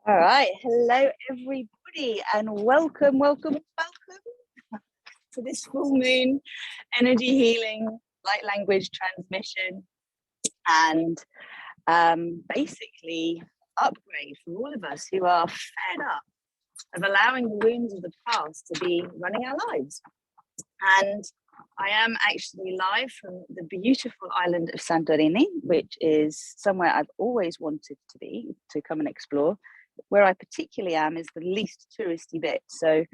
All right. Hello, everybody, and welcome to this full moon energy healing, light language transmission, and basically upgrade for all of us who are fed up of allowing the wounds of the past to be running our lives. And I am actually live from the beautiful island of Santorini, which is somewhere I've always wanted to come and explore. Where I particularly am is the least touristy bit. So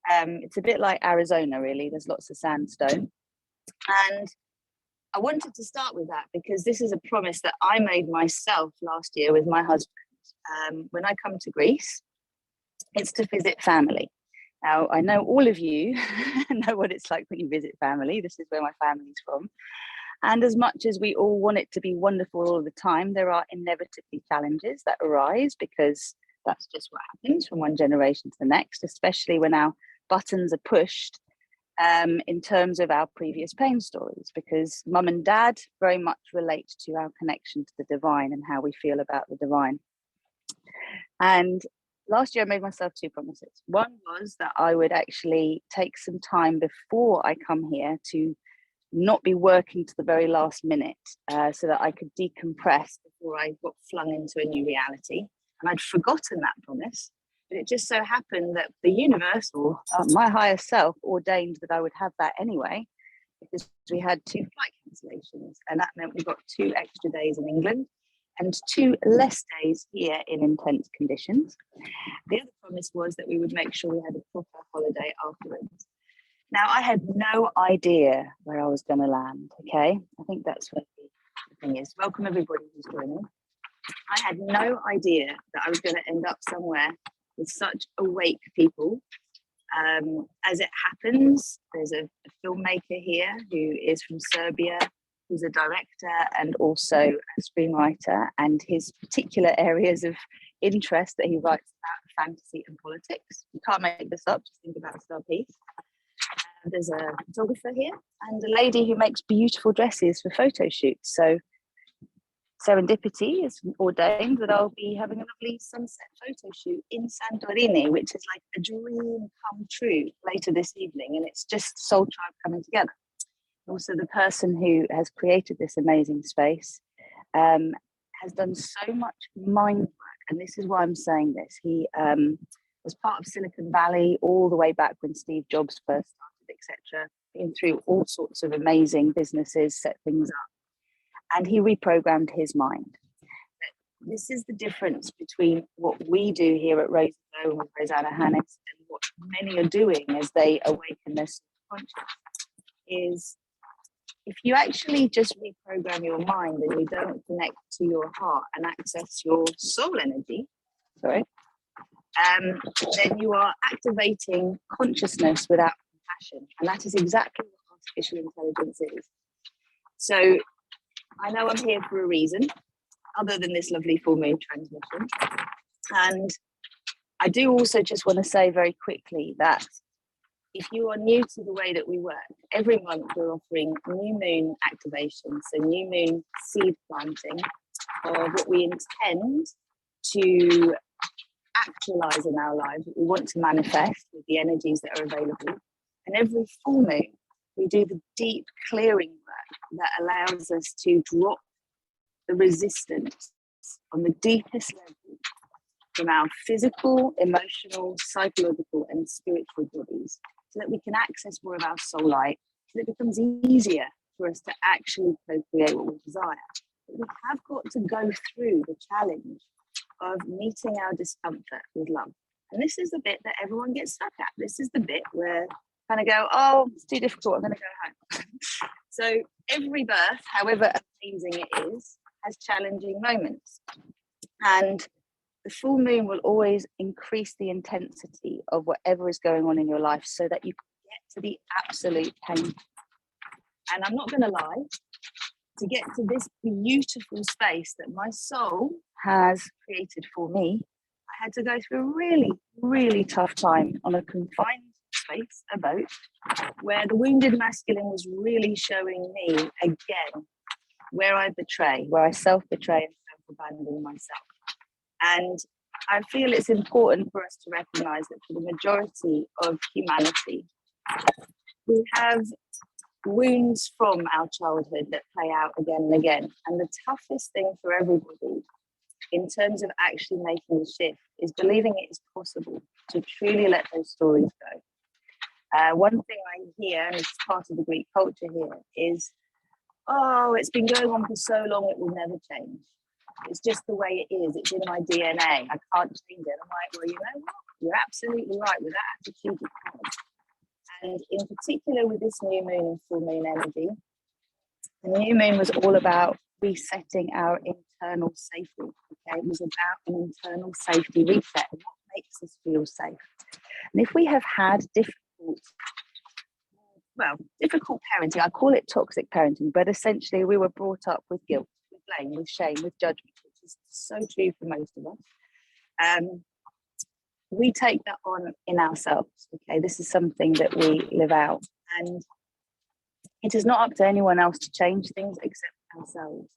it's a bit like Arizona, really. There's lots of sandstone. And I wanted to start with that because this is a promise that I made myself last year with my husband. When I come to Greece, it's to visit family. Now, I know all of you know what it's like when you visit family. This is where my family's from. And as much as we all want it to be wonderful all the time, there are inevitably challenges that arise because that's just what happens from one generation to the next, especially when our buttons are pushed in terms of our previous pain stories, because mum and dad very much relate to our connection to the divine and how we feel about the divine. And last year I made myself two promises. One was that I would actually take some time before I come here to not be working to the very last minute so that I could decompress before I got flung into a new reality. And I'd forgotten that promise, but it just so happened that the universe, or my higher self, ordained that I would have that anyway, because we had 2 flight cancellations, and that meant we got 2 extra days in England and 2 less days here in intense conditions. The other promise was that we would make sure we had a proper holiday afterwards. Now, I had no idea where I was going to land, okay? I think that's what the thing is. Welcome, everybody who's joining. I had no idea that I was going to end up somewhere with such awake people. As it happens, there's a filmmaker here who is from Serbia, who's a director and also a screenwriter, and his particular areas of interest that he writes about fantasy and politics. You can't make this up, just think about Star Piece. There's a photographer here and a lady who makes beautiful dresses for photo shoots. So serendipity is ordained that I'll be having a lovely sunset photo shoot in Santorini, which is like a dream come true later this evening. And it's just Soul Tribe coming together. Also, the person who has created this amazing space has done so much mind work. And this is why I'm saying this. He was part of Silicon Valley all the way back when Steve Jobs first started, etc. Been through all sorts of amazing businesses, set things up. And he reprogrammed his mind. This is the difference between what we do here at Rose and with Rosanna Hannes and what many are doing as they awaken their subconscious. Is if you actually just reprogram your mind and you don't connect to your heart and access your soul energy, then you are activating consciousness without compassion. And that is exactly what artificial intelligence is. So I know I'm here for a reason, other than this lovely full moon transmission. And I do also just want to say very quickly that if you are new to the way that we work, every month we're offering new moon activation, so new moon seed planting of what we intend to actualize in our lives, what we want to manifest with the energies that are available. And every full moon, we do the deep clearing work that allows us to drop the resistance on the deepest level from our physical, emotional, psychological, and spiritual bodies so that we can access more of our soul light, so that it becomes easier for us to actually co-create what we desire. But we have got to go through the challenge of meeting our discomfort with love. And this is the bit that everyone gets stuck at. This is the bit where kind of go, oh, it's too difficult, I'm going to go home. So every birth, however amazing it is, has challenging moments. And the full moon will always increase the intensity of whatever is going on in your life so that you can get to the absolute pain. And I'm not going to lie, to get to this beautiful space that my soul has created for me, I had to go through a really, really tough time on a confined space, a boat, where the wounded masculine was really showing me again where I betray, where I self-betray and self-abandon myself. And I feel it's important for us to recognize that for the majority of humanity, we have wounds from our childhood that play out again and again. And the toughest thing for everybody in terms of actually making the shift is believing it is possible to truly let those stories go. One thing I hear, and it's part of the Greek culture here, is, oh, it's been going on for so long, it will never change. It's just the way it is. It's in my DNA. I can't change it. I'm like, well, you know what? You're absolutely right. With that attitude, you can't. And in particular with this new moon and full moon energy, the new moon was all about resetting our internal safety. Okay, it was about an internal safety reset. What makes us feel safe? And if we have had difficult parenting, I call it toxic parenting, but essentially we were brought up with guilt, with blame, with shame, with judgment, which is so true for most of us. We take that on in ourselves. Okay, this is something that we live out, and it is not up to anyone else to change things except ourselves.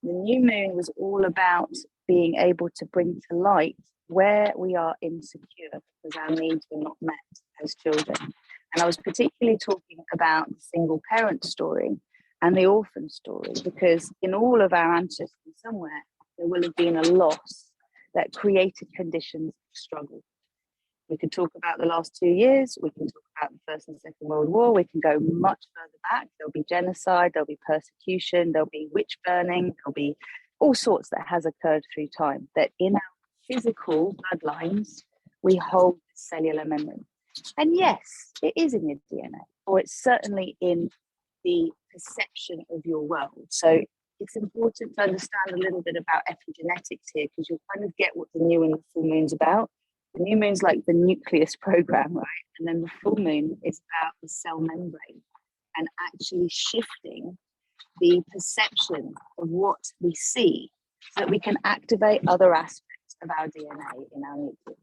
The new moon was all about being able to bring to light where we are insecure because our needs were not met as children. And I was particularly talking about the single parent story and the orphan story, because in all of our ancestors somewhere, there will have been a loss that created conditions of struggle. We could talk about the last 2 years, we can talk about the First and Second World War, we can go much further back. There'll be genocide, there'll be persecution, there'll be witch burning, there'll be all sorts that has occurred through time, that in our physical bloodlines, we hold cellular memory. And yes, it is in your DNA, or it's certainly in the perception of your world. So it's important to understand a little bit about epigenetics here, because you'll kind of get what the new and the full moon's about. The new moon's like the nucleus program, right? And then the full moon is about the cell membrane and actually shifting the perception of what we see so that we can activate other aspects of our DNA in our nucleus.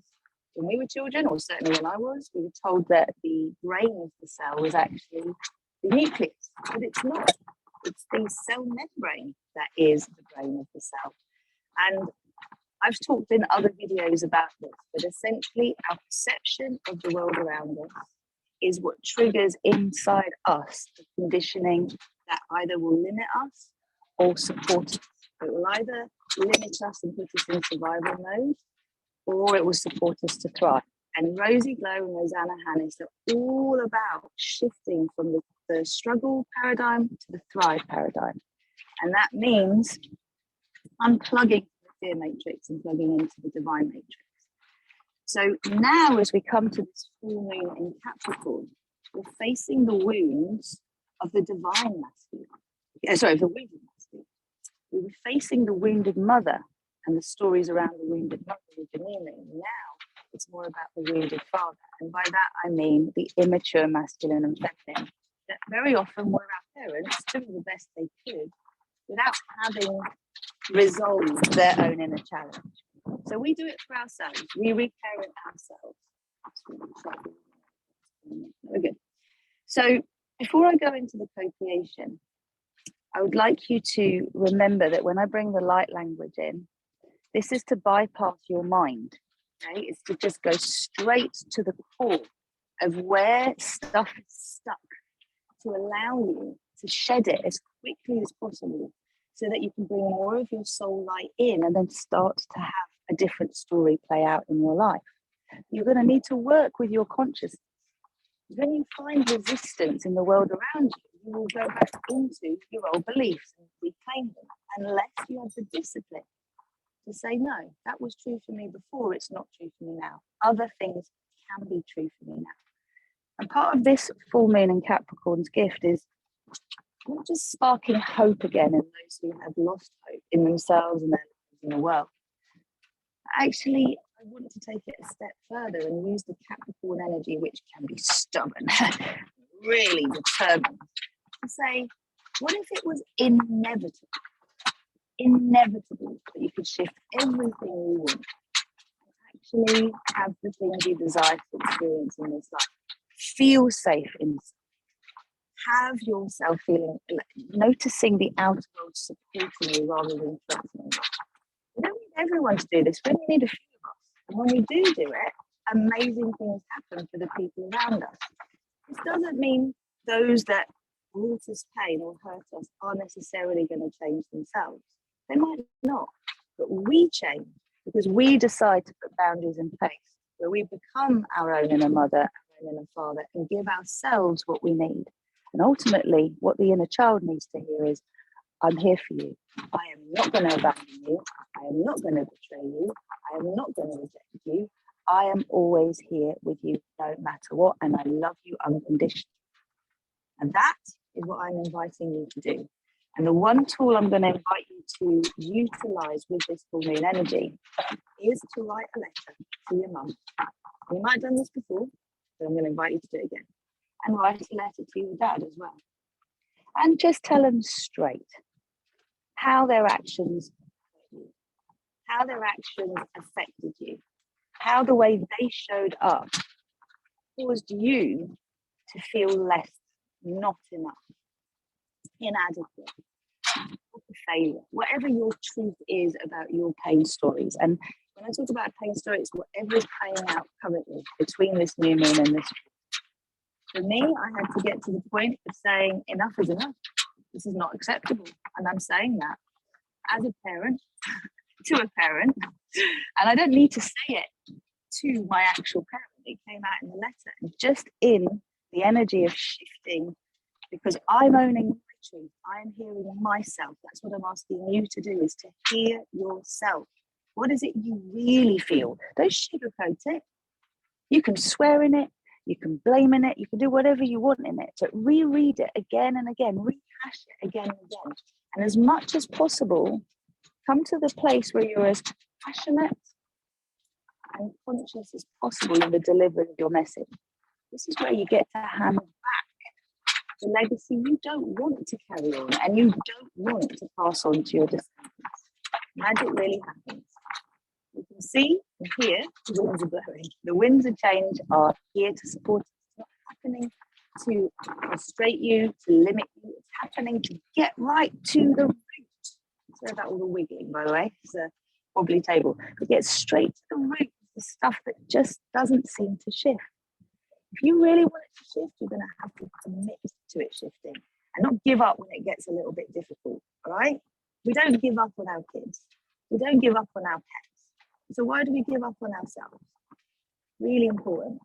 When we were children, or certainly when I was, we were told that the brain of the cell was actually the nucleus, but it's not. It's the cell membrane that is the brain of the cell. And I've talked in other videos about this, but essentially our perception of the world around us is what triggers inside us the conditioning that either will limit us or support us. It will either limit us and put us in survival mode, or it will support us to thrive. And Rosie Glow and Rosanna Hannis are all about shifting from the struggle paradigm to the thrive paradigm. And that means unplugging the fear matrix and plugging into the divine matrix. So now as we come to this full moon in Capricorn, we're facing the wounds of the divine masculine. The wounded masculine. We were facing the wounded mother and the stories around the wounded mother with the new moon. Now it's more about the wounded father. And by that I mean the immature masculine and feminine, that very often were our parents doing the best they could without having resolved their own inner challenge. So we do it for ourselves. We reparent ourselves. Very good. So before I go into the co-creation, I would like you to remember that when I bring the light language in, this is to bypass your mind. Okay? It's to just go straight to the core of where stuff is stuck, to allow you to shed it as quickly as possible so that you can bring more of your soul light in and then start to have a different story play out in your life. You're going to need to work with your consciousness. When you find resistance in the world around you, you will go back into your old beliefs and reclaim them, unless you have the discipline to say, no, that was true for me before, it's not true for me now. Other things can be true for me now. And part of this full moon in Capricorn's gift is not just sparking hope again in those who have lost hope in themselves and their lives in the world. Actually, I want to take it a step further and use the Capricorn energy, which can be stubborn, really determined, to say, what if it was inevitable that you could shift everything you want and actually have the things you desire to experience in this life? Feel safe inside. Have yourself feeling, noticing the outer world supporting you rather than threatening you. You don't need everyone to do this. We only need a few of us. And when we do it, amazing things happen for the people around us. This doesn't mean those that cause us pain or hurt us are necessarily going to change themselves. They might not, but we change because we decide to put boundaries in place where we become our own inner mother, our own inner father, and give ourselves what we need. And ultimately, what the inner child needs to hear is, I'm here for you. I am not going to abandon you. I am not going to betray you. I am not going to reject you. I am always here with you, no matter what, and I love you unconditionally. And that is what I'm inviting you to do. And the one tool I'm going to invite you to utilize with this full moon energy is to write a letter to your mum. You might have done this before, but I'm going to invite you to do it again. And write a letter to your dad as well. And just tell them straight how their actions affected you, how the way they showed up caused you to feel less, not enough, inadequate, or a failure, whatever your truth is about your pain stories. And when I talk about pain stories, whatever is playing out currently between this new moon and this. For me, I had to get to the point of saying enough is enough. This is not acceptable. And I'm saying that as a parent to a parent. And I don't need to say it to my actual parent. It came out in the letter. And just in the energy of shifting, because I'm owning my truth, I am hearing myself. That's what I'm asking you to do, is to hear yourself. What is it you really feel? Don't sugarcoat it. You can swear in it. You can blame in it. You can do whatever you want in it. But reread it again and again. Rehash it again and again. And as much as possible, come to the place where you're as passionate and conscious as possible in the delivery of your message. This is where you get to hand back the legacy you don't want to carry on and you don't want to pass on to your descendants. Magic really happens. You can see and hear the winds are blowing. The winds of change are here to support us. It's not happening to frustrate you, to limit you. It's happening to get right to the root. Sorry about all the wiggling, by the way. It's a wobbly table. To get straight to the root, the stuff that just doesn't seem to shift. If you really want it to shift, you're going to have to commit to it shifting and not give up when it gets a little bit difficult, all right? We don't give up on our kids. We don't give up on our pets. So why do we give up on ourselves? Really important.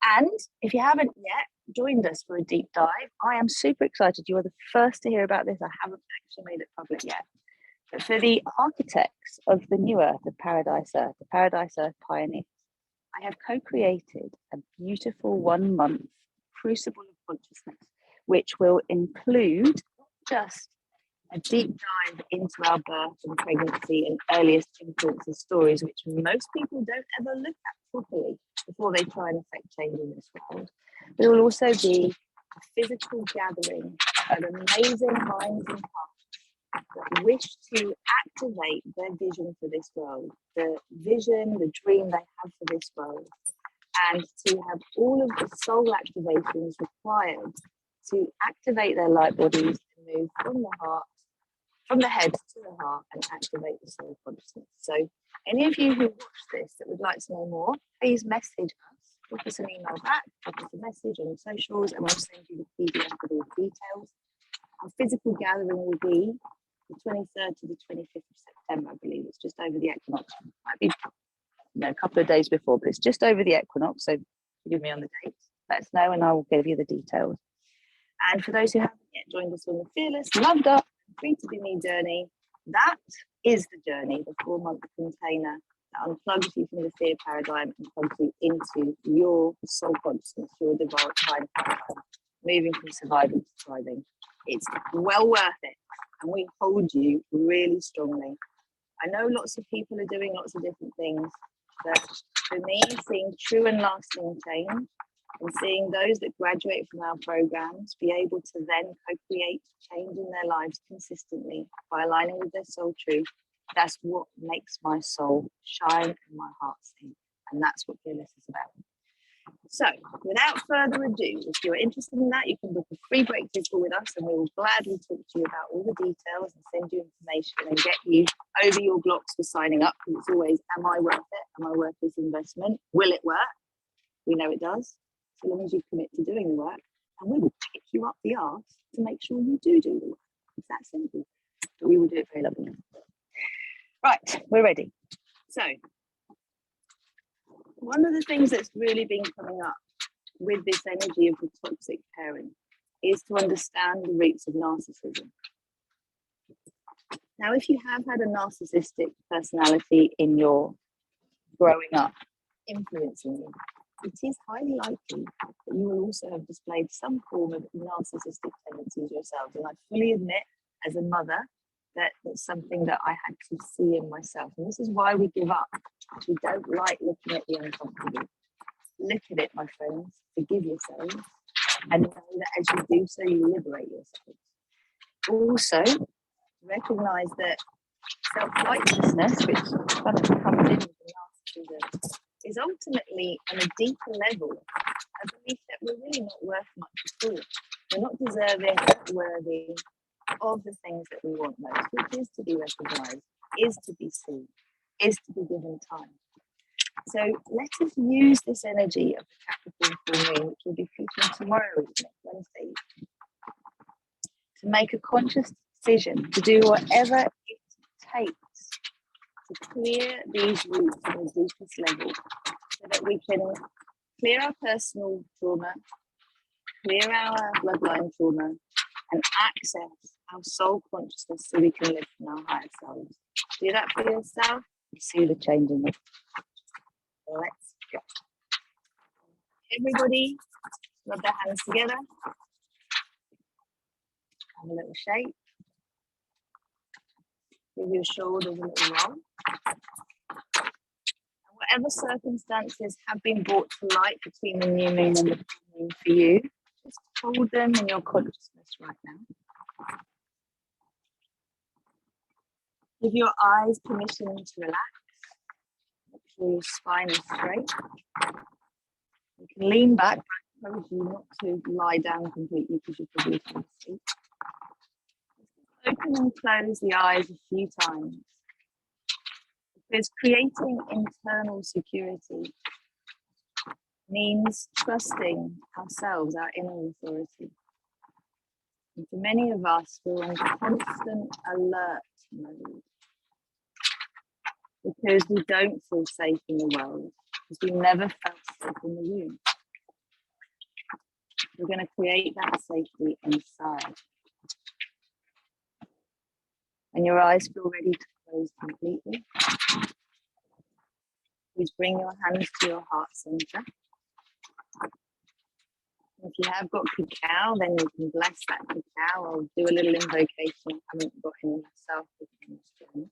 And if you haven't yet joined us for a deep dive, I am super excited. You are the first to hear about this. I haven't actually made it public yet. But for the architects of the new Earth, the Paradise Earth pioneers, I have co-created a beautiful 1 month crucible of consciousness, which will include not just a deep dive into our birth and pregnancy and earliest influences stories, which most people don't ever look at properly before they try and affect change in this world. There will also be a physical gathering of amazing minds and hearts that wish to activate their vision for this world, the vision, the dream they have for this world, and to have all of the soul activations required to activate their light bodies and move from the heart, from the head to the heart, and activate the soul consciousness. So any of you who watch this that would like to know more, please message us, drop us an email back, drop us a message on the socials, and we'll send you the PDF with all the details. Our physical gathering will be the 23rd to the 25th of September, I believe. It's just over the equinox. Might be a couple of days before, but it's just over the equinox. So forgive me on the dates. Let us know and I will give you the details. And for those who haven't yet joined us on the Fearless, Loved Up, Free to Be Me journey, that is the journey, the 4-month container that unplugs you from the fear paradigm and plugs you into your soul consciousness, your divine paradigm, moving from surviving to thriving. It's well worth it, and we hold you really strongly. I know lots of people are doing lots of different things, but for me, seeing true and lasting change and seeing those that graduate from our programs be able to then co-create change in their lives consistently by aligning with their soul truth, that's what makes my soul shine and my heart sing. And that's what Fearless is about. So, without further ado, if you're interested in that, you can book a free breakthrough call with us, and we will gladly talk to you about all the details and send you information and get you over your blocks for signing up. Because it's always, am I worth it? Am I worth this investment? Will it work? We know it does, so long as you commit to doing the work, and we will pick you up the arse to make sure you do the work. It's that simple, but we will do it very lovingly. Right, we're ready. So, one of the things that's really been coming up with this energy of the toxic pairing is to understand the roots of narcissism. Now, if you have had a narcissistic personality in your growing up influencing you, it is highly likely that you will also have displayed some form of narcissistic tendencies yourself. And I fully admit, as a mother, that it's something that I had to see in myself. And this is why we give up. We don't like looking at the uncomfortable. Look at it, my friends. Forgive yourselves. And know that as you do so, you liberate yourselves. Also, recognize that self-righteousness, which kind of comes in with narcissism, is ultimately on a deeper level a belief that we're really not worth much at all. We're not deserving or worthy of the things that we want most, which is to be recognized, is to be seen, is to be given time. So let us use this energy of the Capricorn full moon, which will be peaking tomorrow evening, Wednesday, to make a conscious decision to do whatever it takes to clear these roots on the deepest level, so that we can clear our personal trauma, clear our bloodline trauma, and access our soul consciousness so we can live from our higher selves. Do that for yourself, you see the change in it. Let's go. Everybody, rub their hands together. Have a little shake. Give your shoulders a little roll. And whatever circumstances have been brought to light between the new moon and the full moon for you, just hold them in your consciousness right now. Give your eyes permission to relax. Make sure your spine is straight. You can lean back, but I encourage you not to lie down completely because you're probably falling asleep. Open and close the eyes a few times. Because creating internal security means trusting ourselves, our inner authority. And for many of us, we're on constant alert mode because we don't feel safe in the world, because we never felt safe in the womb. We're going to create that safety inside. And your eyes feel ready to close completely. Please bring your hands to your heart center. If you have got cacao, then you can bless that cacao. I'll do a little invocation. I haven't got any myself in this journey.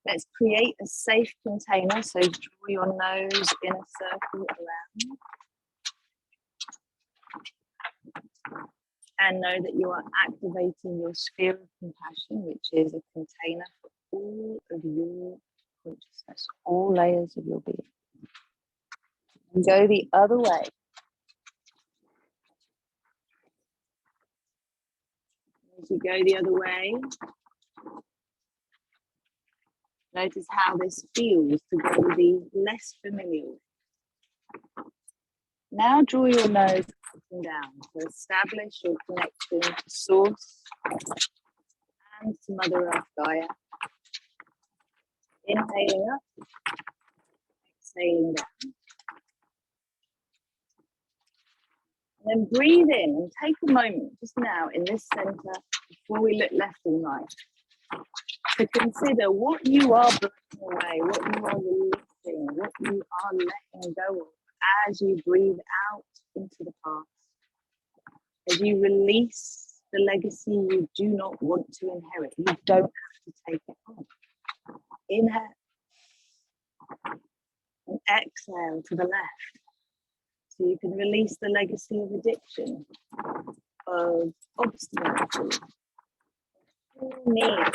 Let's create a safe container. So draw your nose in a circle around. And know that you are activating your sphere of compassion, which is a container for all of your consciousness, all layers of your being. And go the other way. As you go the other way, notice how this feels to go the less familiar way. Now draw your nose up and down to establish your connection to Source and to Mother Earth Gaia. Inhaling up, exhaling down. And then breathe in and take a moment just now in this center before we look left and right to consider what you are breathing away, what you are releasing, what you are letting go of as you breathe out into the past. As you release the legacy you do not want to inherit, you don't have to take it on. Inhale and exhale to the left. So you can release the legacy of addiction, of obstinacy, need,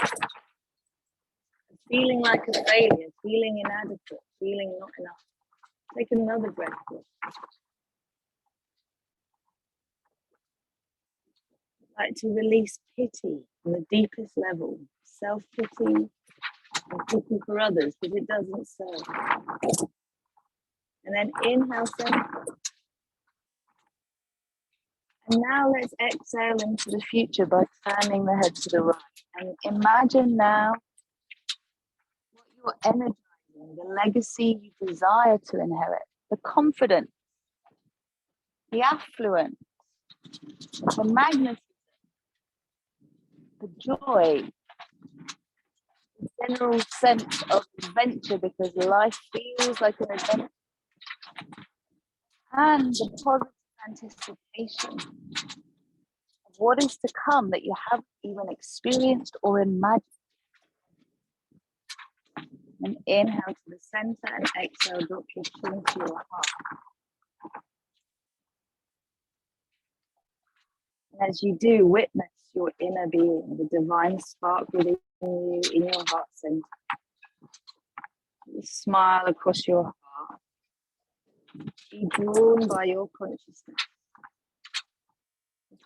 feeling like a failure, feeling inadequate, feeling not enough. Take another breath. I'd like to release pity on the deepest level, self-pity and pity for others, because it doesn't serve. And then inhale, center. And now let's exhale into the future by turning the head to the right. And imagine now what you're energizing, the legacy you desire to inherit, the confidence, the affluence, the magnetism, the joy, the general sense of adventure because life feels like an adventure, and the positive anticipation of what is to come that you haven't even experienced or imagined. And inhale to the center and exhale, drop your chin to your heart. And as you do, witness your inner being, the divine spark within you in your heart center. You smile across your heart. Be drawn by your consciousness.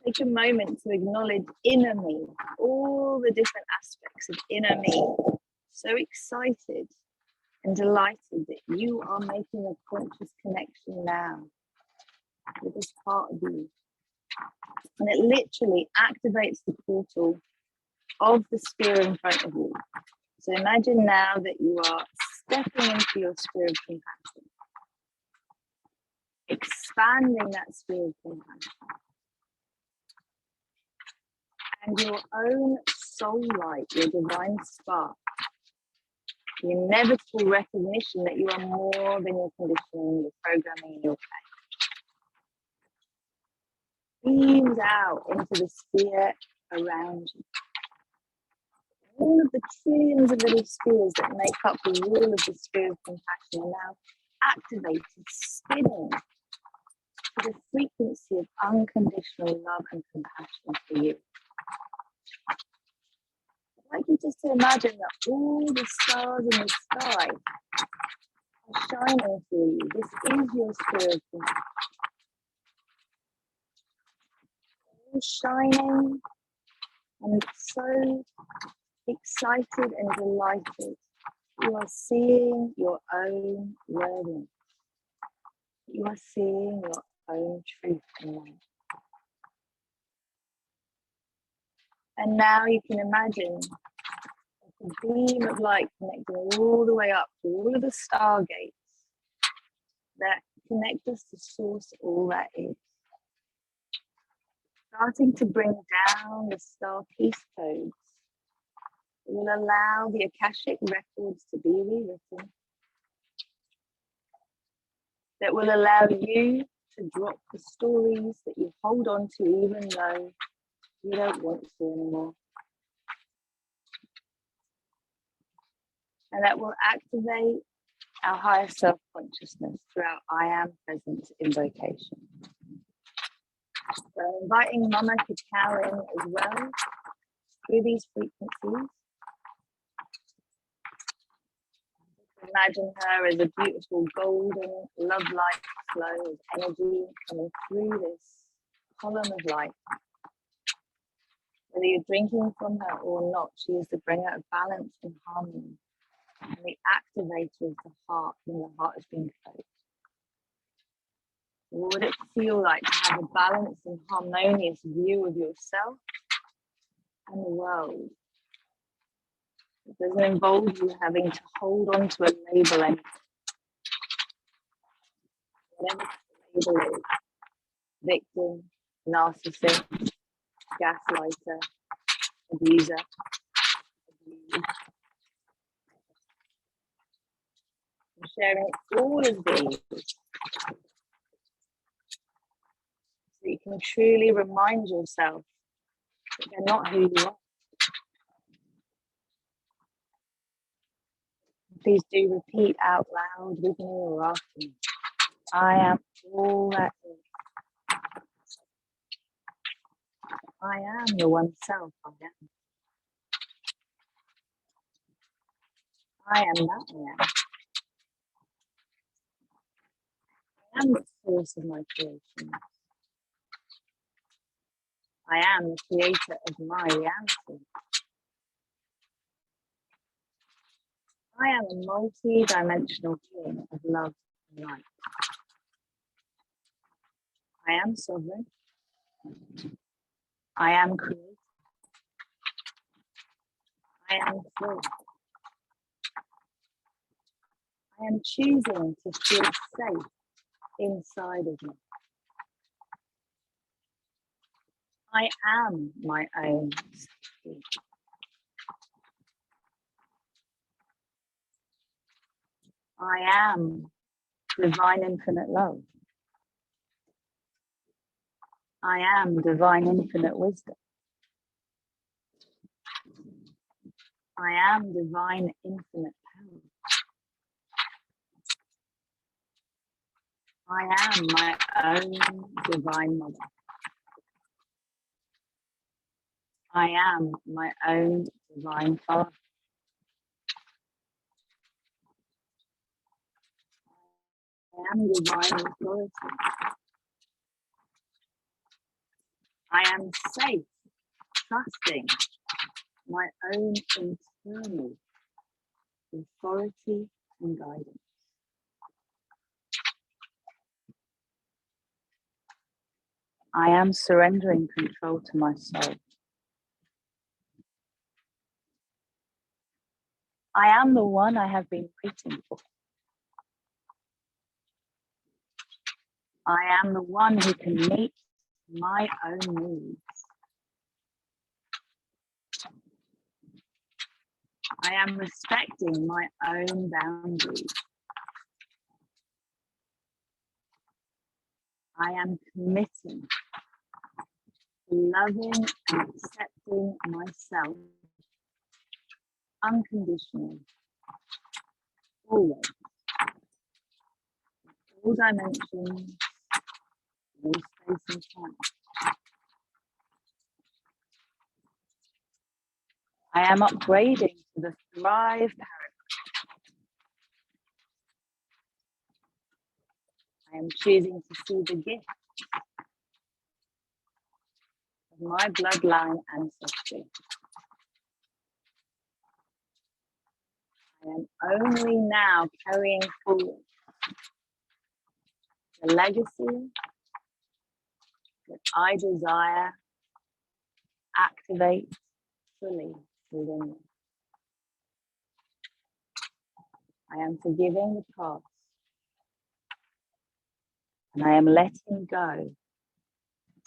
Take a moment to acknowledge inner me, all the different aspects of inner me. So excited and delighted that you are making a conscious connection now with this part of you. And it literally activates the portal of the sphere in front of you. So imagine now that you are stepping into your sphere of compassion, expanding that sphere of compassion. And your own soul light, your divine spark, the inevitable recognition that you are more than your conditioning, your programming, and your pain, beams out into the sphere around you. All of the trillions of little spheres that make up the wall of the sphere of compassion are now activated, spinning to the frequency of unconditional love and compassion for you. I'd like you just to imagine that all the stars in the sky are shining for you. This is your sphere of compassion. All shining and so excited and delighted. You are seeing your own worthiness. You are seeing your own truth in life. And now you can imagine a beam of light connecting all the way up to all of the stargates that connect us to source all that is. Starting to bring down the star peace codes. It will allow the Akashic records to be rewritten. That will allow you to drop the stories that you hold on to even though you don't want to anymore. And that will activate our higher self-consciousness through our I am present invocation. So inviting Mama Cacao in as well through these frequencies. Imagine her as a beautiful golden love light flow of energy coming through this column of light. Whether you're drinking from her or not, she is the bringer of balance and harmony and the activator of the heart when the heart has been closed. What would it feel like to have a balanced and harmonious view of yourself and the world? It doesn't involve you having to hold on to a label anymore. Whatever the label is, victim, narcissist, gaslighter, abuser, abused. I'm sharing all of these so you can truly remind yourself that they're not who you are. Please do repeat out loud with me or after me. I am all that is. I am the one self I am. I am that I am. I am the source of my creation. I am the creator of my reality. I am a multi-dimensional being of love and light. I am sovereign. I am creator. I am free. I am choosing to feel safe inside of me. I am my own safety. I am divine infinite love. I am divine infinite wisdom. I am divine infinite power. I am my own divine mother. I am my own divine father. I am divine authority. I am safe, trusting my own internal authority and guidance. I am surrendering control to my soul. I am the one I have been waiting for. I am the one who can meet my own needs. I am respecting my own boundaries. I am committing to loving and accepting myself unconditionally, always, in all dimensions, in all space and time. I am upgrading to the Thrive paradigm. I am choosing to see the gift of my bloodline ancestry. I am only now carrying forward the legacy that I desire activate fully within me. I am forgiving the past, and I am letting go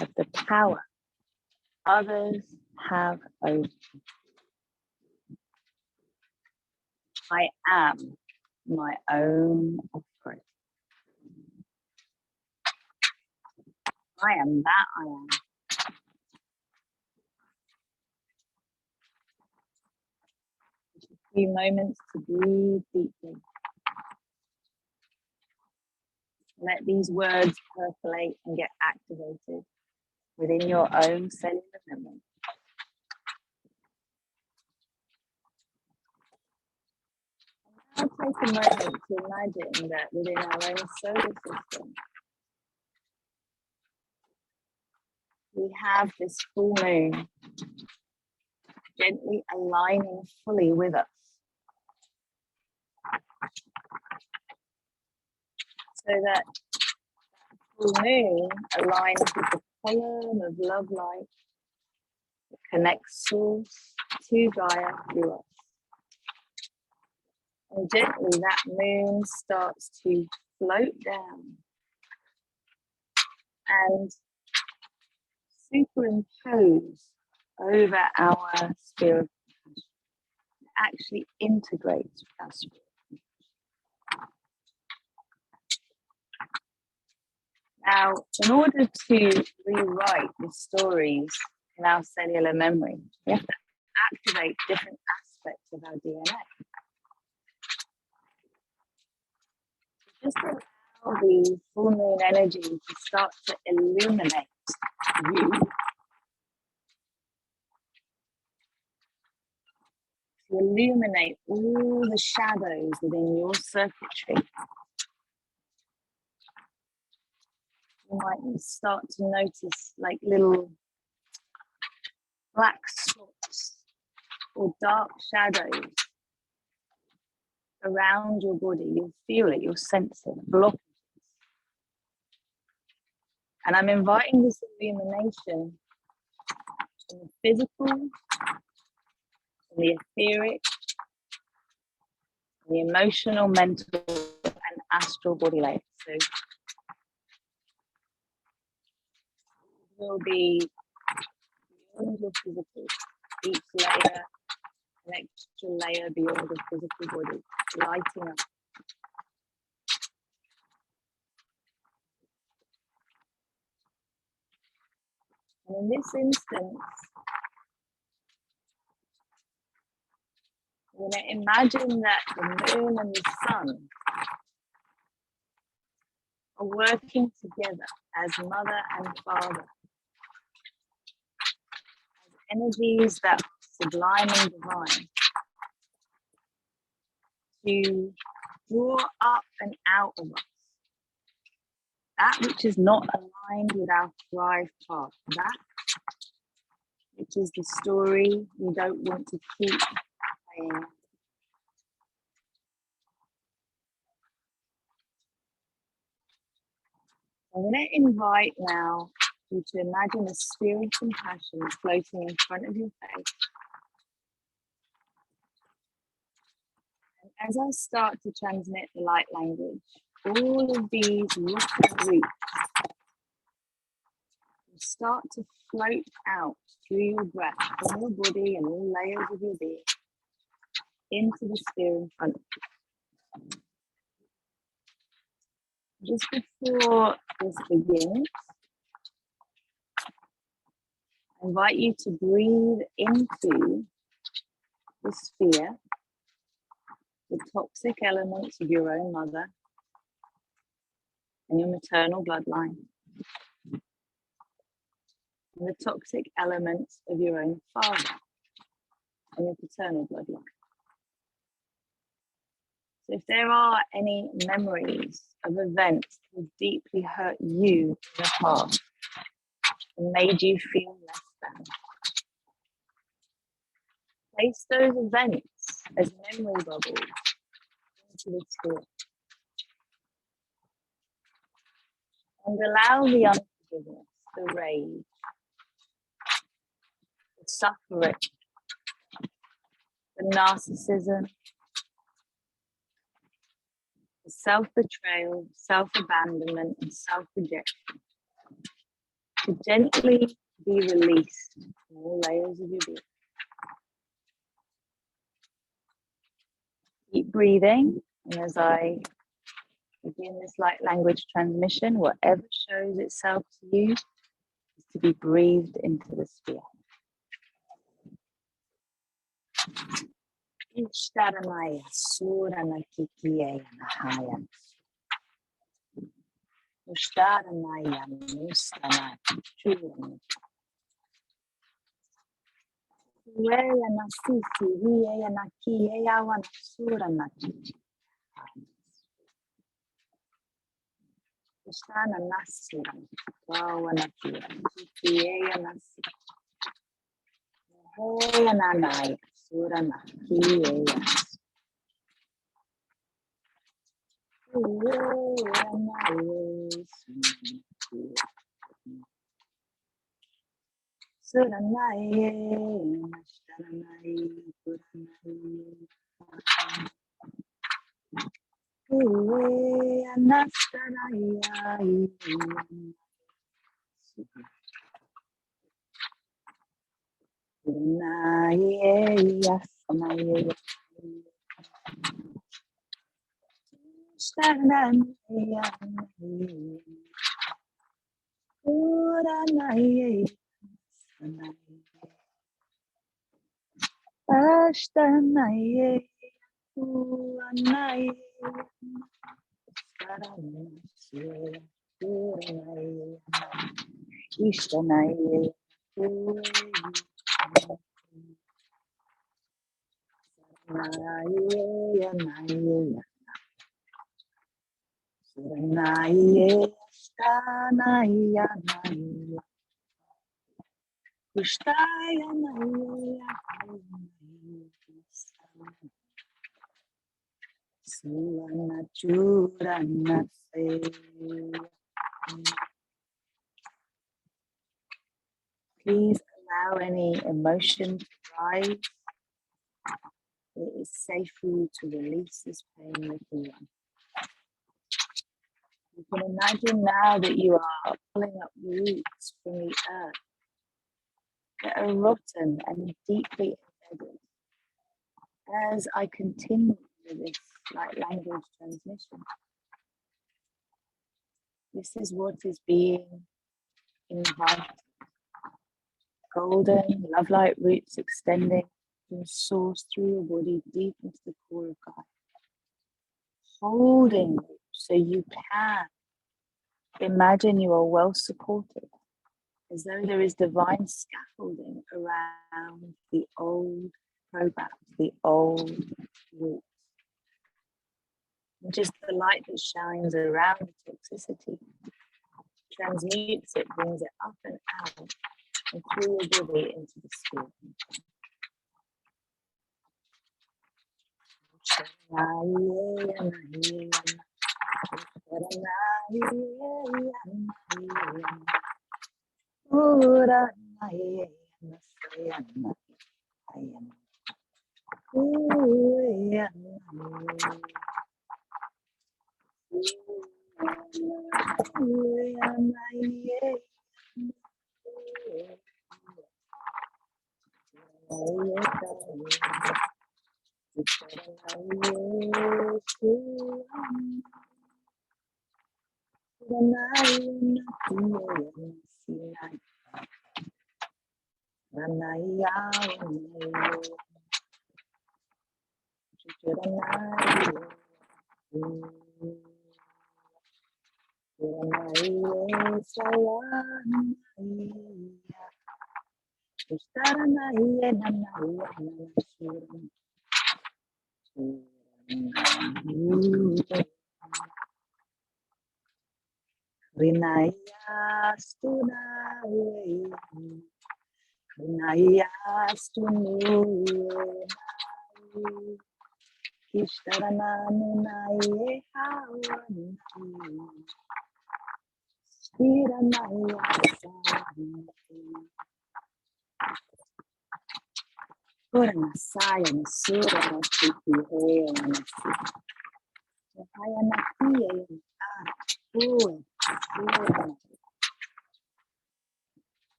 of the power others have over me. I am my own authority. I am that I am. Just a few moments to breathe deeply. Let these words percolate and get activated within your own cellular memory. Now take a moment to imagine that within our own solar system, we have this full moon gently aligning fully with us. So that full moon aligns with the column of love light that connects source to Gaia through us. And gently that moon starts to float down and superimpose over our sphere of compassion. It actually integrates with our spirit. Now, in order to rewrite the stories in our cellular memory, we have to activate different aspects of our DNA. Just allow the full moon energy to start to illuminate you, to illuminate all the shadows within your circuitry. You might start to notice like little black spots or dark shadows around your body. You'll feel it, you'll sense it, blockages. And I'm inviting this illumination in the physical, in the etheric, in the emotional, mental, and astral body layer. So will be beyond your physical, each layer, an extra layer beyond the physical body, lighting up. And in this instance, we're going to imagine that the moon and the sun are working together as mother and father, as energies that are sublime and divine, to draw up and out of us that which is not aligned with our thrive path, that which is the story we don't want to keep playing. I'm going to invite now you to imagine a sphere of compassion floating in front of your face. And as I start to transmit the light language, all of these roots will start to float out through your breath, from your body and all layers of your being, into the sphere in front of you. Just before this begins, I invite you to breathe into the sphere the toxic elements of your own mother and your maternal bloodline, and the toxic elements of your own father and your paternal bloodline. So if there are any memories of events that have deeply hurt you in the past and made you feel less than, place those events as memory bubbles into the sphere. And allow the unforgiveness, the rage, the suffering, the narcissism, the self-betrayal, self-abandonment, and self-rejection to gently be released from all layers of your being. Keep breathing, and as I begin this light language transmission, whatever shows itself to you is to be breathed into the sphere. Ishtaramaya surana kikiya nahaya. Ishtaramaya mustana churana. Weya nasisi hiya nakiya wana surana chichi. Ishana nasira wana kiya kikiya nasi. Heya nanaya surana kiya. Please allow any emotion to rise. It is safe for you to release this pain with you. You can imagine now that you are pulling up roots from the earth that are rotten and deeply embedded. As I continue with this light language transmission, this is what is being invited. Golden love light roots extending from source through your body deep into the core of God. Holding you so you can imagine you are well supported, as though there is divine scaffolding around the old programs, the old roots. And just the light that shines around the toxicity transmutes it, brings it up and out and through your body into the spirit.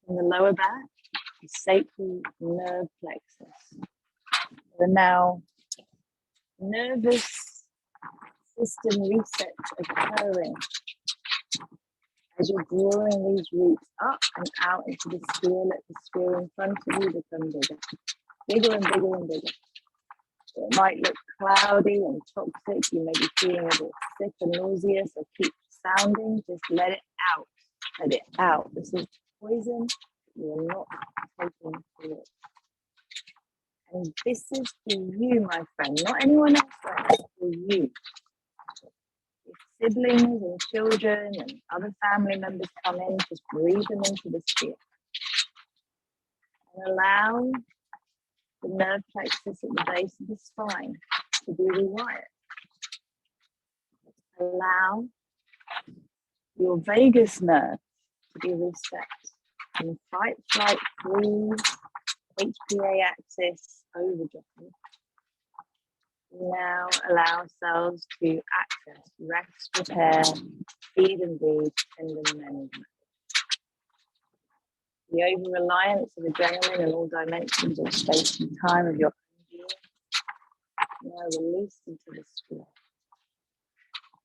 In the lower back, the sacral nerve plexus. The now nervous system reset occurring as you're drawing these roots up and out into the sphere. Let the sphere in front of you become bigger, bigger and bigger and bigger. It might look cloudy and toxic. You may be feeling a bit sick and nauseous, or keep sounding. Just let it out. Let it out. This is poison. You are not taking it. And this is for you, my friend, not anyone else. It's for you. If siblings and children and other family members come in, just breathe them into the sphere. And allow the nerve plexus at the base of the spine to be rewired. Allow your vagus nerve to be reset from fight, flight, freeze, HPA axis, overdrive. Now allow ourselves to access, rest, repair, feed and breathe, tendon management. The over-reliance of adrenaline in all dimensions of space and time of your own being, now released into the sphere.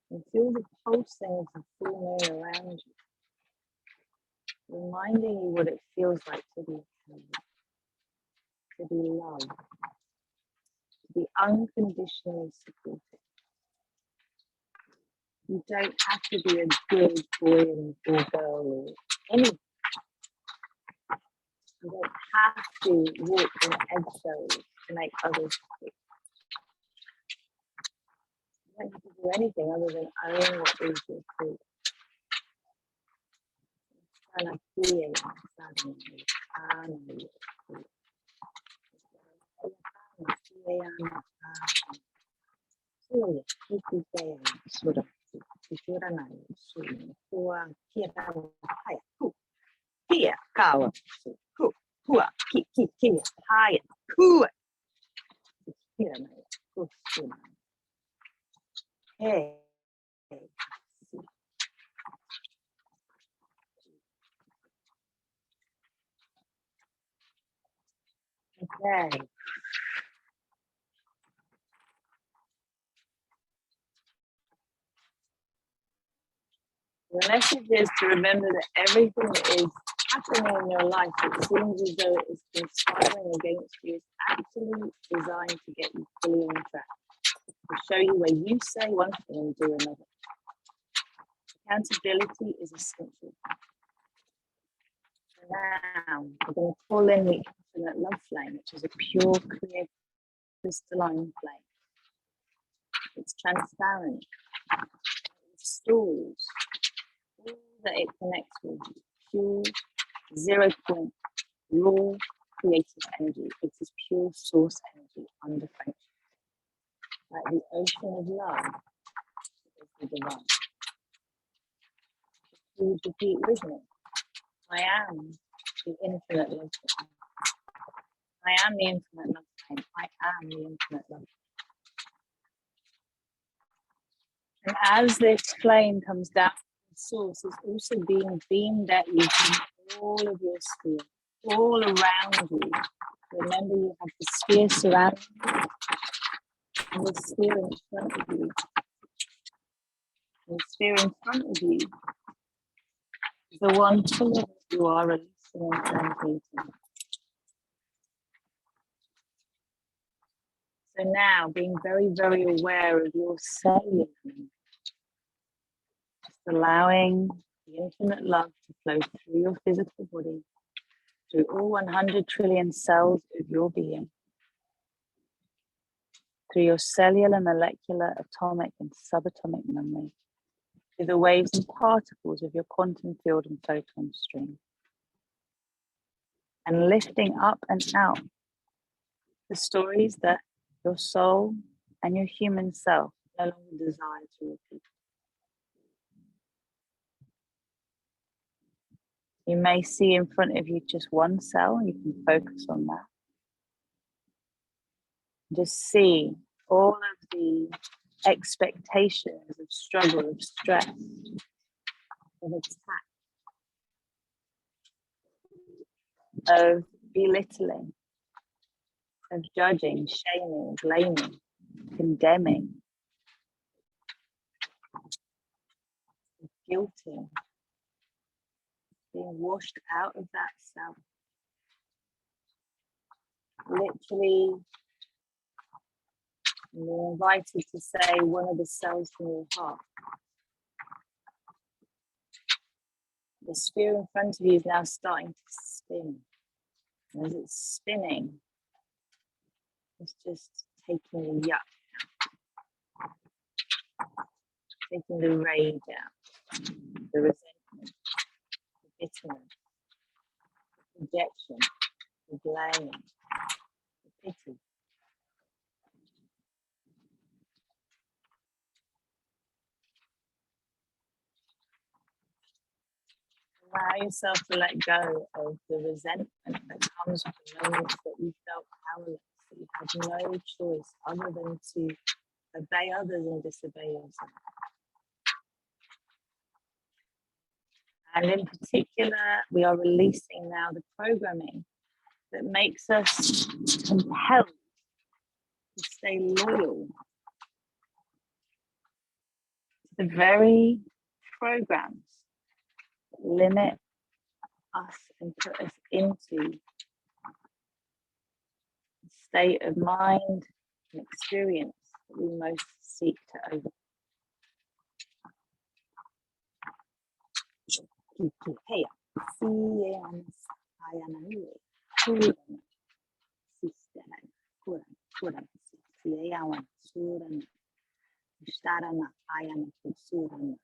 And feel the pulsing of the full moon around you, reminding you what it feels like to be held, to be loved, to be unconditionally supported. You don't have to be a good boy or girl or anything. You don't have to walk in eggshells to make others happy. don't have to do anything other than own what is your truth. Okay. The message is to remember that everything that is happening in your life that seems as though it is conspiring against you is actually designed to get you fully on track, to show you where you say one thing and do another. Accountability is essential. So now we're going to call in the infinite love flame, which is a pure, clear, crystalline flame. It's transparent. It stores all that it connects with, pure, 0 point, raw, creative energy. It is pure source energy under function. Like the ocean of love is the divine. Please repeat with me. I am the infinite love flame. I am the infinite love flame. I am the infinite love flame. And as this flame comes down from the source, it's also being beamed at you from all of your sphere, all around you. Remember, you have the sphere surrounding you and the sphere in front of you. And the sphere in front of you is the one full of it you are releasing and transmuting. So now, being very, very aware of your cellular, just allowing the infinite love to flow through your physical body, through all 100 trillion cells of your being, through your cellular, molecular, atomic, and subatomic memory, through the waves and particles of your quantum field and photon stream, and lifting up and out the stories that your soul and your human self no longer desire to repeat. You may see in front of you just one cell, and you can focus on that. Just see all of the expectations of struggle, of stress, of attack, of belittling, of judging, shaming, blaming, condemning, of guilting, being washed out of that cell. Literally, you're invited to say one of the cells from your heart. The sphere in front of you is now starting to spin. And as it's spinning, it's just taking the yuck out, taking the rage out, the resentment, the bitterness, the projection, the blame, the pity. Allow yourself to let go of the resentment that comes with the moments that you felt powerless, that you had no choice other than to obey others and disobey yourself. And in particular, we are releasing now the programming that makes us compelled to stay loyal to the very programs that limit us and put us into a state of mind and experience that we most seek to overcome. Ushtarana Ayana Kusurana.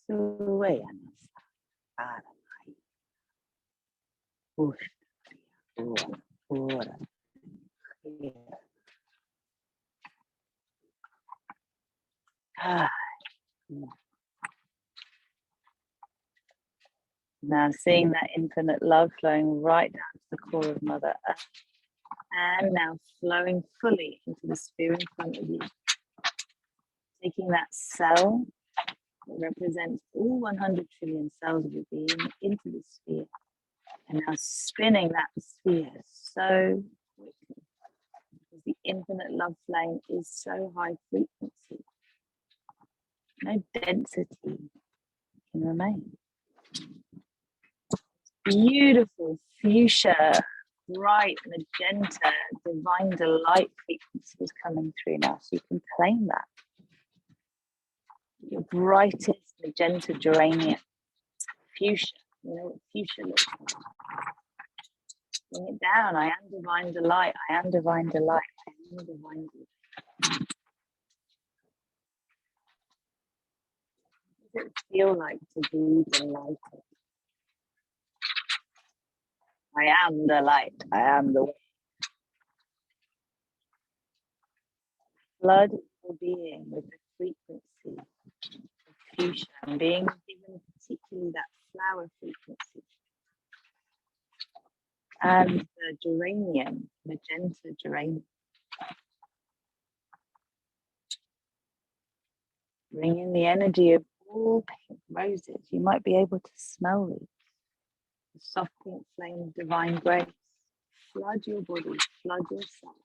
Suayana Saranai. Ushtarana Pura. Now seeing that infinite love flowing right down to the core of Mother Earth, and now flowing fully into the sphere in front of you. Taking that cell that represents all 100 trillion cells of your being into the sphere, and now spinning that sphere so quickly, because the infinite love flame is so high frequency. No density can remain. Beautiful fuchsia, bright magenta, divine delight frequency is coming through now, so you can claim that. Your brightest magenta geranium, fuchsia. You know what fuchsia looks like. Bring it down. I am divine delight. I am divine delight. I am divine delight. What does it feel like to be delighted? I am the light. I am the way. Flood your being with the frequency of fuchsia, and being given particularly that flower frequency. And the geranium, magenta geranium. Bring in the energy of all pink roses. You might be able to smell these. The soft pink flame of divine grace. Flood your body, flood yourself.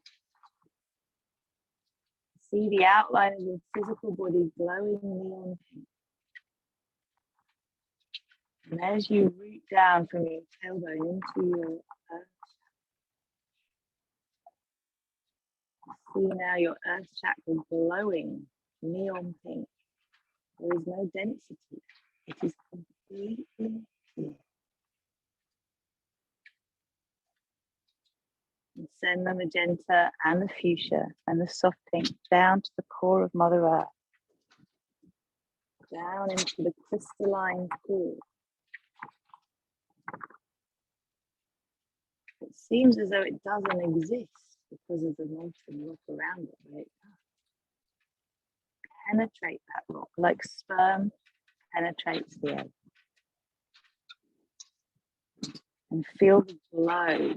See the outline of your physical body glowing neon pink. And as you root down from your tailbone into your earth, see now your earth chakra glowing neon pink. There is no density. It is completely clear. And send the magenta and the fuchsia and the soft pink down to the core of Mother Earth. Down into the crystalline core. It seems as though it doesn't exist because of the molten rock around it, but it does. Penetrate that rock like sperm penetrates the egg. And feel the glow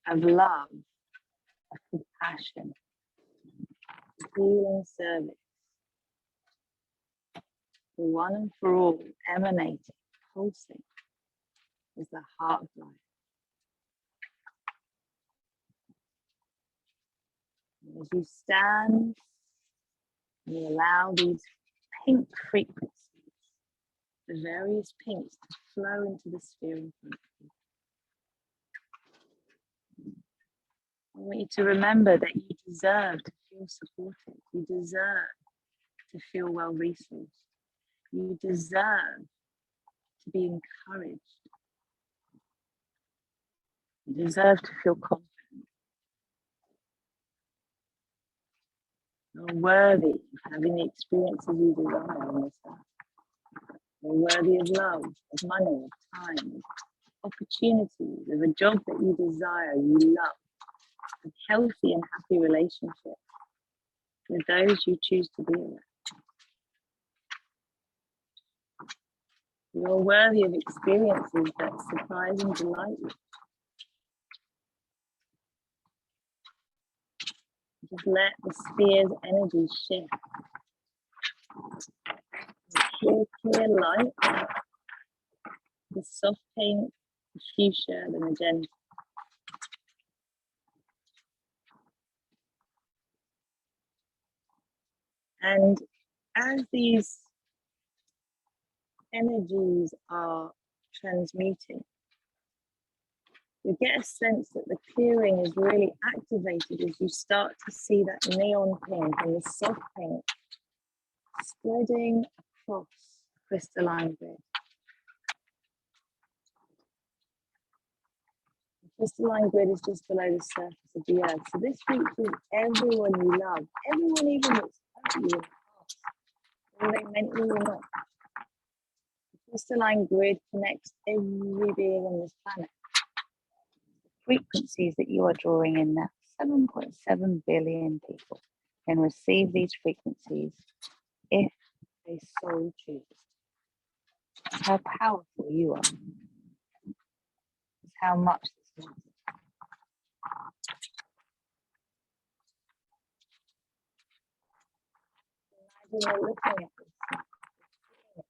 of love, of compassion, of healing service, for one and for all, emanating, pulsing, is the heart of life. And as you stand, you allow these pink frequencies, the various pinks, to flow into the sphere in front of you. I want you to remember that you deserve to feel supported. You deserve to feel well resourced. You deserve to be encouraged. You deserve to feel confident. You're worthy of having the experiences you desire in this life. You're worthy of love, of money, of time, of opportunities, of a job that you desire, you love, of healthy and happy relationships with those you choose to be with. You're worthy of experiences that surprise and delight you. Just let the sphere's energy shift. The clear light, the soft pink, the fuchsia, the magenta. And as these energies are transmuting, you get a sense that the clearing is really activated as you start to see that neon pink and the soft pink spreading across the crystalline grid. Crystalline grid is just below the surface of the earth. So this reaches everyone you love, everyone even that's hurt you in the past, whether they meant you or not. The crystalline grid connects every being on this planet. The frequencies that you are drawing in now, 7.7 billion people can receive these frequencies if they so choose. That's how powerful you are. It's how much this matters. Imagine you're looking at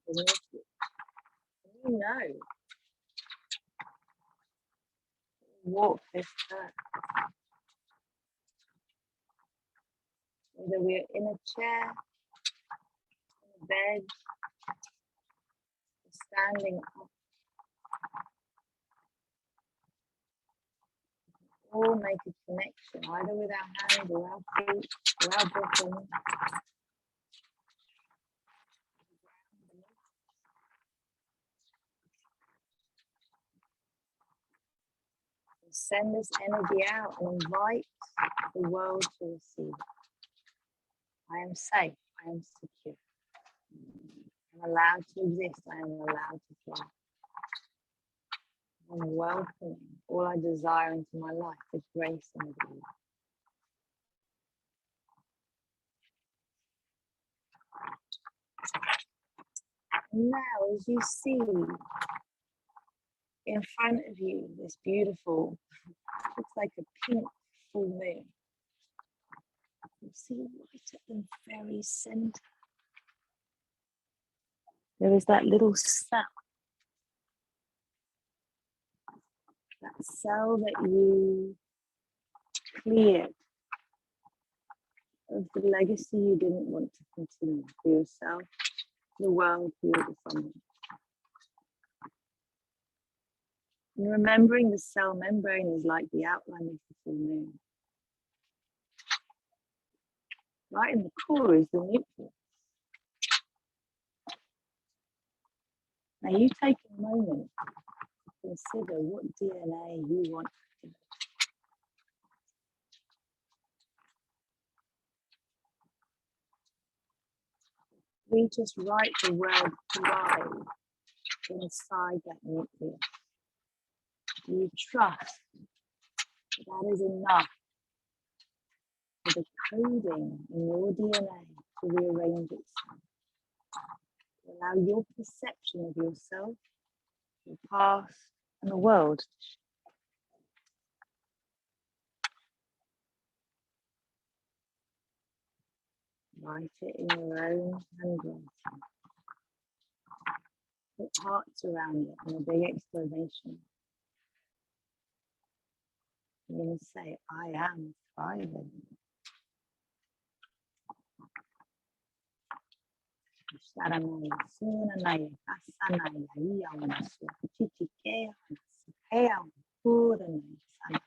this, you know, walk this earth. Whether we're in a chair, in a bed, or standing up, all make a connection, either with our hands or our feet or our bottom. Send this energy out and invite the world to receive it. I am safe. I am secure. I'm allowed to exist. I am allowed to fly. I'm welcoming all I desire into my life with grace and with ease. And now, as you see in front of you this beautiful, looks like a pink full moon. You see right at the very center, there is that little cell. That cell that you cleared of the legacy you didn't want to continue for yourself, the world, for your descendants. And remembering the cell membrane is like the outline of the full moon. Right in the core is the nucleus. Now you take a moment to consider what DNA you want activated. We just write the word thrive inside that nucleus. You trust that is enough for the coding in your DNA to rearrange itself. Allow your perception of yourself, your past, and the world to shift. Write it in your own handwriting. Put hearts around it and a big exclamation. You're going to say, I am thriving. Sharanaya, Sunanaya, Asanaya, Yawanasua, Chichikea, Sikea, Puranaya, Sana,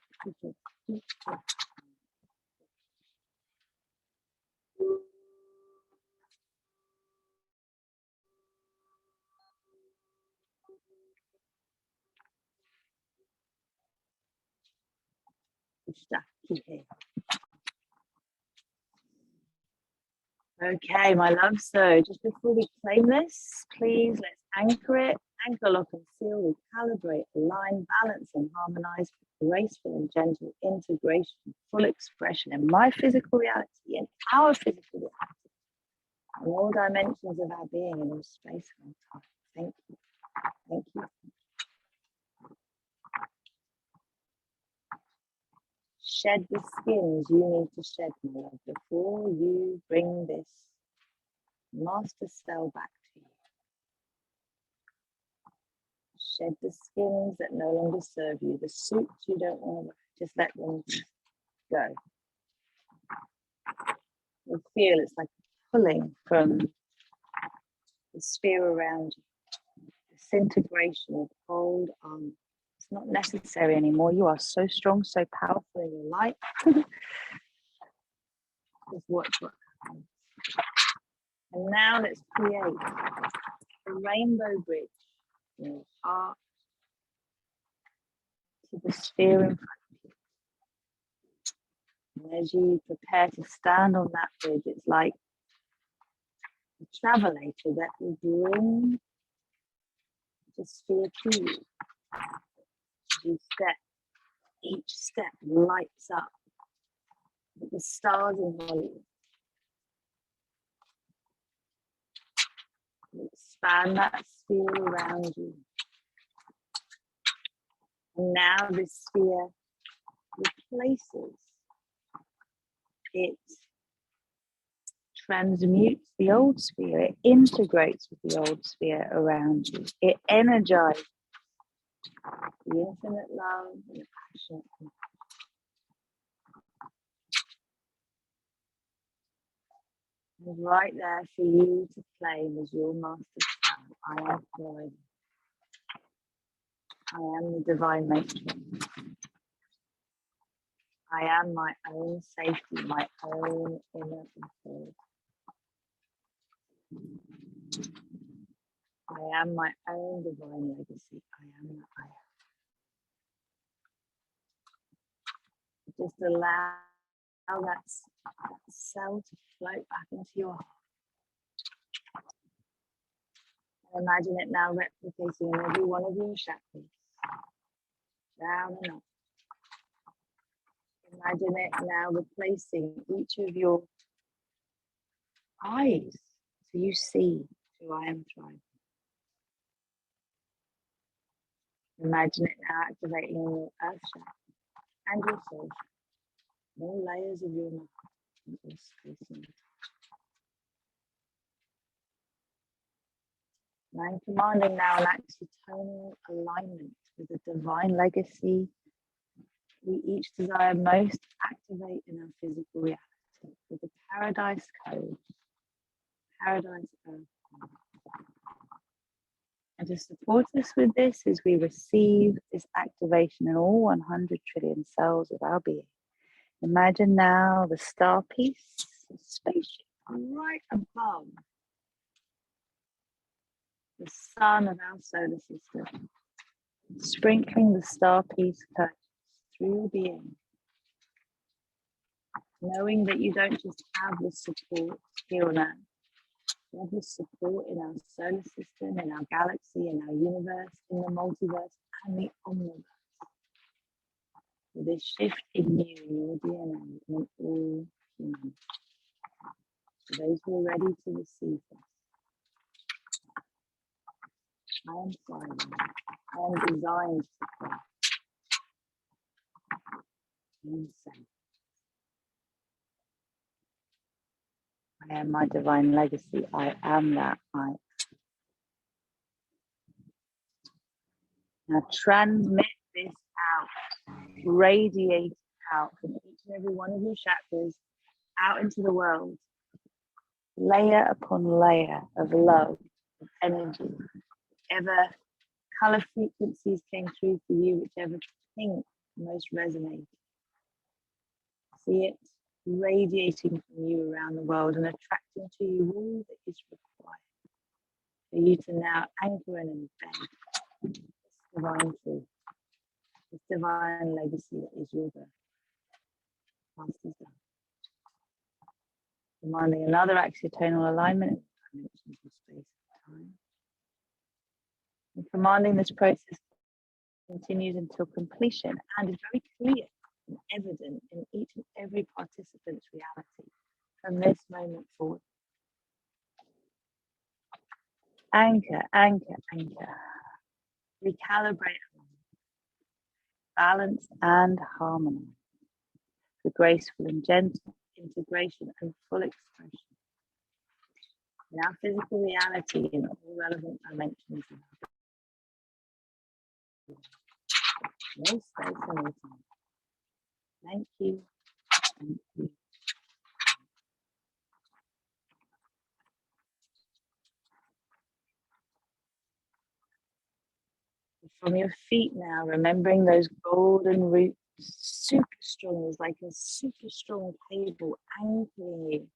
Okay, my love. So just before we claim this, please let's anchor it, anchor, lock and seal, recalibrate, align, balance and harmonize with graceful and gentle integration, full expression in my physical reality, in our physical reality, in all dimensions of our being in all space and time. Thank you. Thank you. Shed the skins you need to shed, my love, before you bring this master cell back to you. Shed the skins that no longer serve you, the suits you don't want to wear, just let them go. You'll feel it's like pulling from the sphere around you, disintegration of old armor. It's not necessary anymore. You are so strong, so powerful in your light. Just watch what happens. And now let's create a rainbow bridge in your heart to the sphere in front of you. And as you prepare to stand on that bridge, it's like a travelator that will bring the sphere to you. You step, each step lights up with the stars in Hollywood. Expand that sphere around you. And now this sphere replaces. It transmutes the old sphere. It integrates with the old sphere around you. It energizes the infinite love and passion. And right there for you to claim as your master plan. I am thriving. I am the divine matron. I am my own safety, my own inner authority. I am my own divine legacy. I am the I am. Just allow that cell to float back into your heart. And imagine it now replicating in every one of your chakras. Down and up. Imagine it now replacing each of your eyes so you see who I am thriving. Imagine it now activating your earth chakra and your soul chakra. More layers of your mind and your space. And I'm commanding now an tonal alignment with the divine legacy we each desire most to activate in our physical reality, with the paradise code, paradise earth. And to support us with this as we receive this activation in all 100 trillion cells of our being. Imagine now the star piece, the spaceship right above the sun of our solar system, sprinkling the star piece curtains through your being, knowing that you don't just have the support here on Earth, you have the support in our solar system, in our galaxy, in our universe, in the multiverse, and the omniverse. With this shift in you, in your DNA, in all humanity. For those who are ready to receive this, I am thriving. I am designed to thrive. I am safe. I am my divine legacy. I am that I am. Now transmit this out, radiate out from each and every one of your chakras out into the world. Layer upon layer of love, of energy. Whichever color frequencies came through for you, whichever pink most resonated. See it radiating from you around the world and attracting to you all that is required for you to now anchor and embed this divine truth, this divine legacy that is your birth. Master's done. Demanding another axiotonal alignment in dimensions of space and time. And commanding this process continues until completion and is very clear and evident in each and every participant's reality from this moment forward. Anchor, anchor, anchor. Recalibrate, balance and harmony. The graceful and gentle integration and full expression in our physical reality in all relevant dimensions of our life. No space and no time. Thank you. Thank you. From your feet now, remembering those golden roots, super strong, it's like a super strong cable anchoring you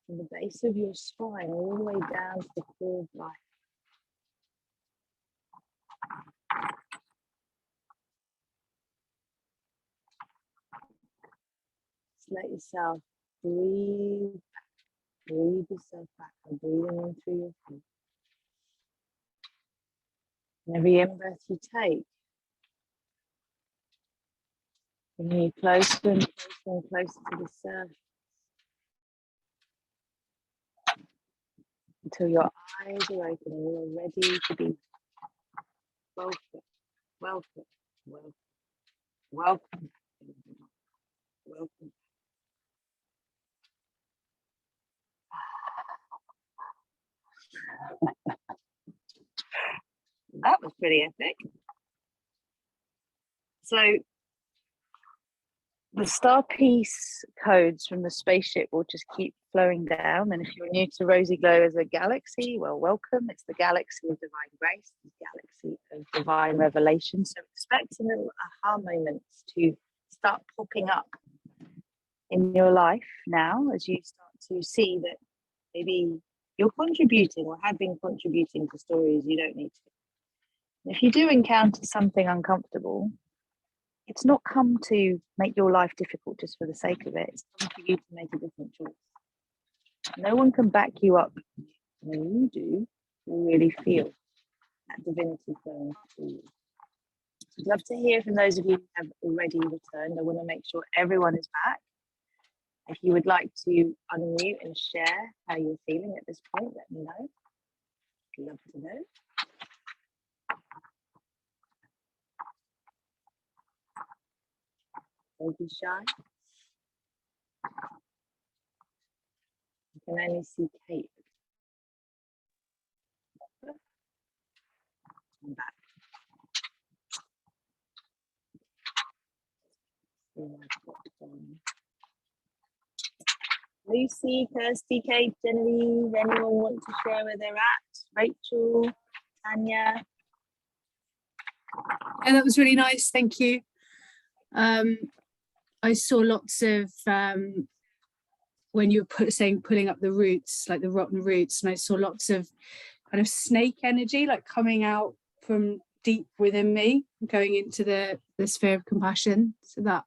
from the base of your spine all the way down to the core of life. Just let yourself breathe. Breathe yourself back and breathing in through your feet. And every in-breath you take, bringing you closer and closer and closer to the surface until your eyes are open and you're ready to be welcome, welcome, welcome, welcome, welcome. That was pretty epic. So the star piece codes from the spaceship will just keep flowing down. And if you're new to Rosy Glow as a galaxy, well, welcome. It's the galaxy of divine grace, the galaxy of divine revelation. So expect some little aha moments to start popping up in your life now as you start to see that maybe you're contributing or have been contributing to stories you don't need to. And if you do encounter something uncomfortable, it's not come to make your life difficult just for the sake of it. It's come for you to make a different choice. No one can back you up. When you do, you really feel that divinity flowing through you. I'd love to hear from those of you who have already returned. I want to make sure everyone is back. If you would like to unmute and share how you're feeling at this point, let me know. I'd love to know. Don't be shy. I can only see Kate. I'm back. Lucy, Kirsty, Kate, Genevieve, anyone want to share where they're at? Rachel, Tanya? Yeah, that was really nice, thank you. I saw lots of when you were saying pulling up the roots, like the rotten roots, and I saw lots of kind of snake energy like coming out from deep within me, going into the sphere of compassion. So that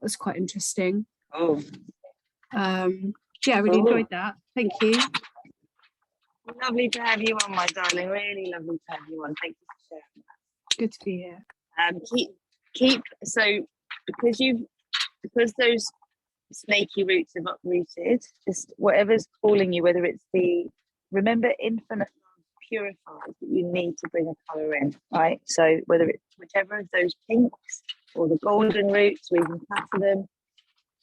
was quite interesting. Oh, yeah, I really enjoyed that. Thank you. Lovely to have you on, my darling. Really lovely to have you on. Thank you for sharing that. Good to be here. Keep so because those snaky roots have uprooted, just whatever's calling you, whether it's remember infinite love purifies, that you need to bring a colour in, right? So whether it's whichever of those pinks or the golden roots or even platinum,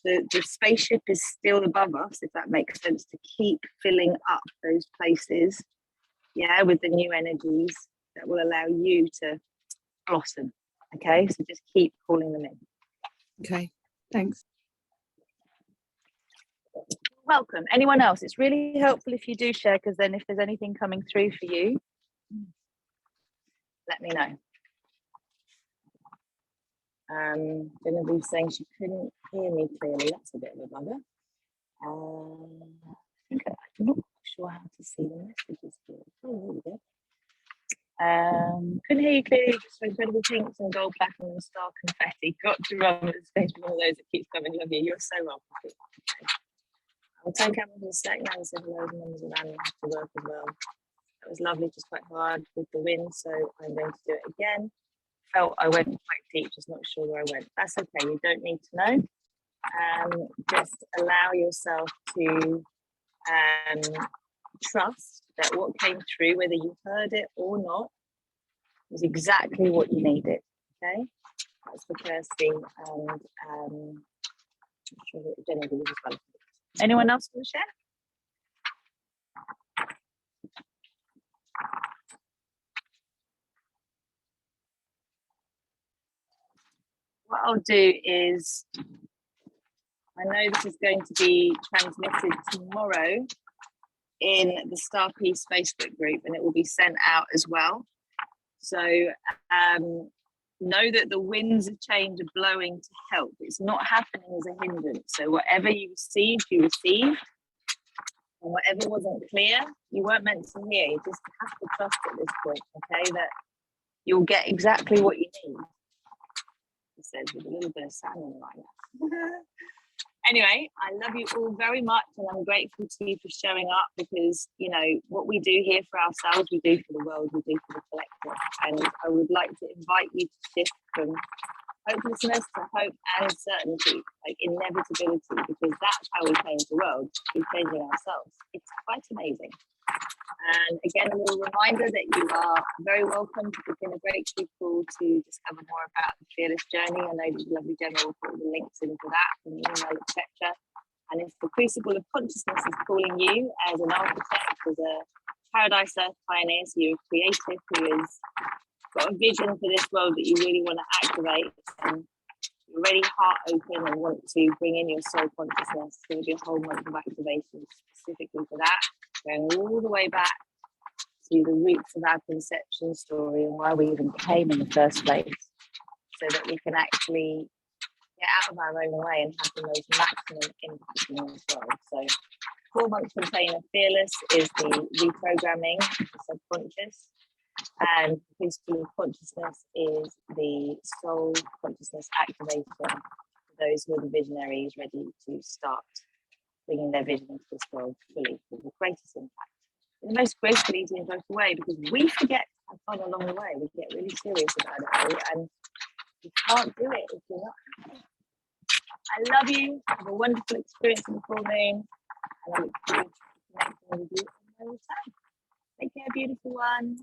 the spaceship is still above us, if that makes sense, to keep filling up those places, yeah, with the new energies that will allow you to blossom. Okay, so just keep calling them in. Okay, thanks. Welcome. Anyone else? It's really helpful if you do share, because then if there's anything coming through for you, let me know. Genevieve's saying she couldn't hear me clearly. That's a bit of a bugger. I'm not sure how to see the messages here. Oh, there we go. Couldn't hear you clearly, just for incredible pinks and gold, platinum and star confetti. Got to run with the stage for one of those that keeps coming. Love you. You're so welcome. I'll take out my stack now. There's several loads of numbers around and have to work as well. That was lovely, just quite hard with the wind, so I'm going to do it again. Felt I went quite deep, just not sure where I went. That's okay, you don't need to know. Just allow yourself to trust that what came through, whether you heard it or not, was exactly what you needed. Okay, that's for Kirsty and I'm sure that Genevieve as well. Anyone else want to share? What I'll do is, I know this is going to be transmitted tomorrow in the Star Piece Facebook group, and it will be sent out as well. So know that the winds of change are blowing to help. It's not happening as a hindrance. So whatever you received, you received. And whatever wasn't clear, you weren't meant to hear. You just have to trust at this point, okay, that you'll get exactly what you need. It says with a little bit of salmon right now. Anyway, I love you all very much, and I'm grateful to you for showing up, because you know what we do here for ourselves, we do for the world, we do for the collective. And I would like to invite you to shift from hopelessness to hope and certainty, like inevitability, because that's how we change the world. We're changing ourselves. It's quite amazing. And again, a little reminder that you are very welcome to book in a breakthrough call to discover more about the Fearless Journey. I know the lovely Gemma will put all the links into that and the email, etc. And if the Crucible of Consciousness is calling you as an architect, as a Paradise Earth pioneer, so you're a creative who has got a vision for this world that you really want to activate, and you're already heart open and want to bring in your soul consciousness, there'll be a whole month of activation specifically for that, going all the way back to the roots of our conception story and why we even came in the first place, so that we can actually get out of our own way and have the most maximum impact in this world. So 4 months container Fearless is the reprogramming of the subconscious, and Principle of Consciousness is the soul consciousness activation for those who are the visionaries ready to start bringing their vision into this world fully with the greatest impact in the most graceful, easy and joyful way, because we forget to have fun along the way. We get really serious about it all, and you can't do it if you're not happy. I love you. Have a wonderful experience in the full moon, and I look forward to connecting with you on my return. Take care, beautiful ones.